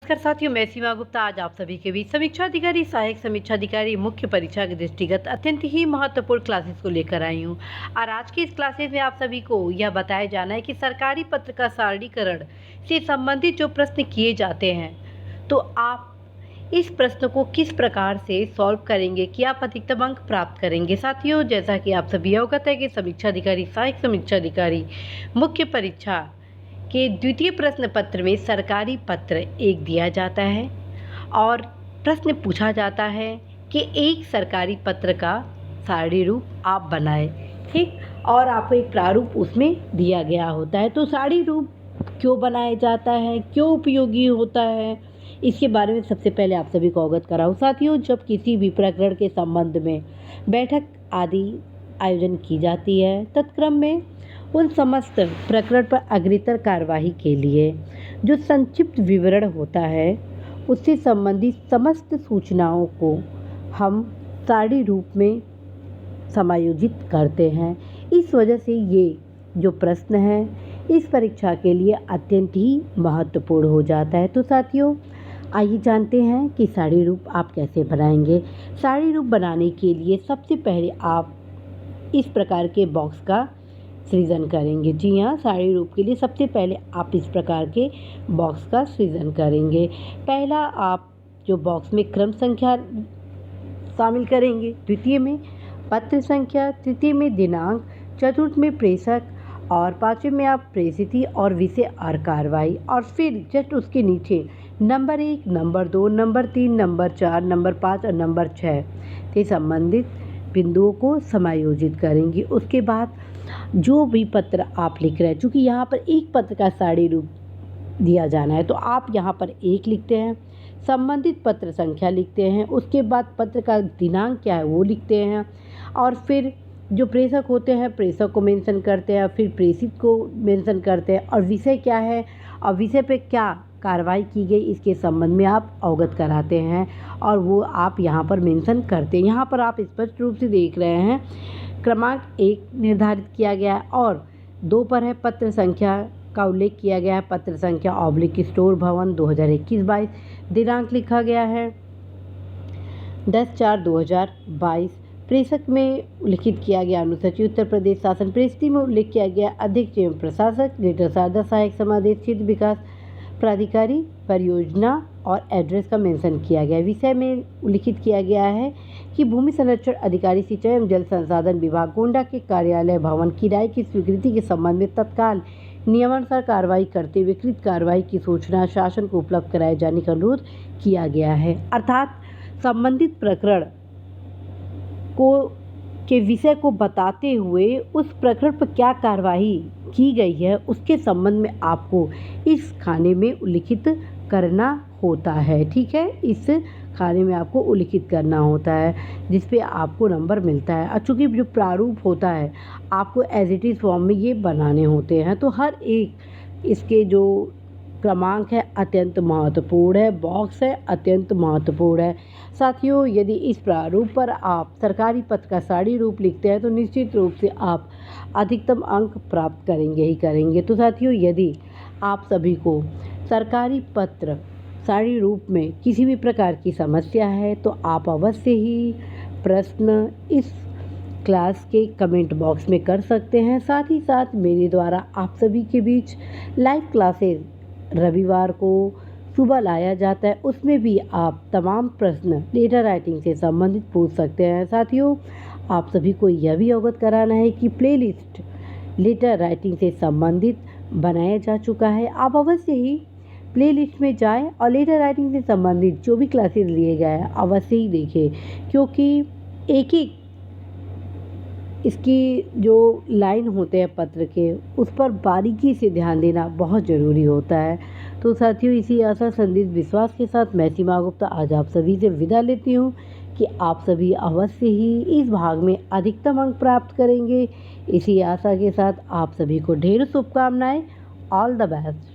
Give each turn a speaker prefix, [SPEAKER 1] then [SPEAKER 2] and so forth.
[SPEAKER 1] नमस्कार साथियों, मैं सीमा गुप्ता आज आप सभी के बीच समीक्षा अधिकारी, सहायक समीक्षा अधिकारी, मुख्य परीक्षा के दृष्टिगत अत्यंत ही महत्वपूर्ण क्लासेस को लेकर आई हूं। और आज की इस क्लासेस में आप सभी को यह बताया जाना है कि सरकारी पत्र का सारणीकरण से संबंधित जो प्रश्न किए जाते हैं, तो आप इस प्रश्न को किस प्रकार से सॉल्व करेंगे कि आप अधिकतम अंक प्राप्त करेंगे। साथियों, जैसा कि आप सभी अवगत है कि समीक्षा अधिकारी, सहायक समीक्षा अधिकारी, मुख्य परीक्षा के द्वितीय प्रश्न पत्र में सरकारी पत्र एक दिया जाता है और प्रश्न पूछा जाता है कि एक सरकारी पत्र का सारणी रूप आप बनाएं, ठीक। और आपको एक प्रारूप उसमें दिया गया होता है। तो सारणी रूप क्यों बनाया जाता है, क्यों उपयोगी होता है, इसके बारे में सबसे पहले आप सभी को अवगत कराऊं। साथियों, जब किसी भी प्रकरण के संबंध में बैठक आदि आयोजन की जाती है, तत्क्रम में उन समस्त प्रकरण पर अग्रेतर कार्यवाही के लिए जो संक्षिप्त विवरण होता है, उससे संबंधित समस्त सूचनाओं को हम सारणी रूप में समायोजित करते हैं। इस वजह से ये जो प्रश्न है इस परीक्षा के लिए अत्यंत ही महत्वपूर्ण हो जाता है। तो साथियों, आइए जानते हैं कि सारणी रूप आप कैसे बनाएंगे। सारणी रूप बनाने के लिए सबसे पहले आप इस प्रकार के बॉक्स का सृजन करेंगे। जी हाँ, सारणी रूप के लिए सबसे पहले आप इस प्रकार के बॉक्स का सृजन करेंगे। पहला आप जो बॉक्स में क्रम संख्या शामिल करेंगे, द्वितीय में पत्र संख्या, तृतीय में दिनांक, चतुर्थ में प्रेषक और पांचवें में आप प्रेषिती और विषय और कार्रवाई, और फिर जस्ट उसके नीचे number 1, number 2, number 3, number 4, number 5 और नंबर 6 से संबंधित बिंदुओं को समायोजित करेंगी। उसके बाद जो भी पत्र आप लिख रहे हैं, चूँकि यहाँ पर एक पत्र का सारणी रूप दिया जाना है, तो आप यहाँ पर 1 लिखते हैं, संबंधित पत्र संख्या लिखते हैं, उसके बाद पत्र का दिनांक क्या है वो लिखते हैं, और फिर जो प्रेषक होते हैं प्रेषक को मेंशन करते हैं, फिर प्रेषित को मेंशन करते हैं, और विषय क्या है और विषय पे क्या कार्रवाई की गई इसके संबंध में आप अवगत कराते हैं, और वो आप यहाँ पर मेंशन करते हैं। यहाँ पर आप स्पष्ट रूप से देख रहे हैं क्रमांक 1 निर्धारित किया गया है और 2 पर है पत्र संख्या का उल्लेख किया गया है, पत्र संख्या / स्टोर भवन 2021-22, दिनांक लिखा गया है 10/4/2022, प्रेषक में उल्लिखित किया गया अनुसूचित उत्तर प्रदेश शासन, प्रेषिती में उल्लेख किया गया अध्यक्ष एवं प्रशासक, ग्रेटर शारदा सहायक समादेश क्षेत्र विकास प्राधिकारी परियोजना, और एड्रेस का मेंशन किया गया है। विषय में उल्लिखित किया गया है कि भूमि संरक्षण अधिकारी सिंचाई एवं जल संसाधन विभाग गोंडा के कार्यालय भवन किराए की स्वीकृति के संबंध में तत्काल नियमानुसार कार्रवाई करते हुए कृत कार्रवाई की सूचना शासन को उपलब्ध कराए जाने का अनुरोध किया गया है। अर्थात संबंधित प्रकरण को के विषय को बताते हुए उस प्रकरण पर क्या कार्रवाई की गई है उसके संबंध में आपको इस खाने में उल्लिखित करना होता है, ठीक है। इस खाने में आपको उल्लिखित करना होता है जिस पे आपको नंबर मिलता है। और चूँकि जो प्रारूप होता है आपको एज इट इज़ फॉर्म में ये बनाने होते हैं, तो हर एक इसके जो क्रमांक है अत्यंत महत्वपूर्ण है, बॉक्स है अत्यंत महत्वपूर्ण है। साथियों, यदि इस प्रारूप पर आप सरकारी पत्र का सारणी रूप लिखते हैं तो निश्चित रूप से आप अधिकतम अंक प्राप्त करेंगे ही करेंगे। तो साथियों, यदि आप सभी को सरकारी पत्र सारणी रूप में किसी भी प्रकार की समस्या है तो आप अवश्य ही प्रश्न इस क्लास के कमेंट बॉक्स में कर सकते हैं। साथ ही साथ मेरे द्वारा आप सभी के बीच लाइव क्लासेस रविवार को सुबह लाया जाता है, उसमें भी आप तमाम प्रश्न लेटर राइटिंग से संबंधित पूछ सकते हैं। साथियों, आप सभी को यह भी अवगत कराना है कि प्लेलिस्ट लेटर राइटिंग से संबंधित बनाया जा चुका है। आप अवश्य ही प्लेलिस्ट में जाएं और लेटर राइटिंग से संबंधित जो भी क्लासेस लिए गए हैं अवश्य ही देखें, क्योंकि एक एक इसकी जो लाइन होते हैं पत्र के उस पर बारीकी से ध्यान देना बहुत ज़रूरी होता है। तो साथियों, इसी आशा संदेश विश्वास के साथ मैं सीमा गुप्ता आज आप सभी से विदा लेती हूँ कि आप सभी अवश्य ही इस भाग में अधिकतम अंक प्राप्त करेंगे। इसी आशा के साथ आप सभी को ढेर शुभकामनाएं। All the best.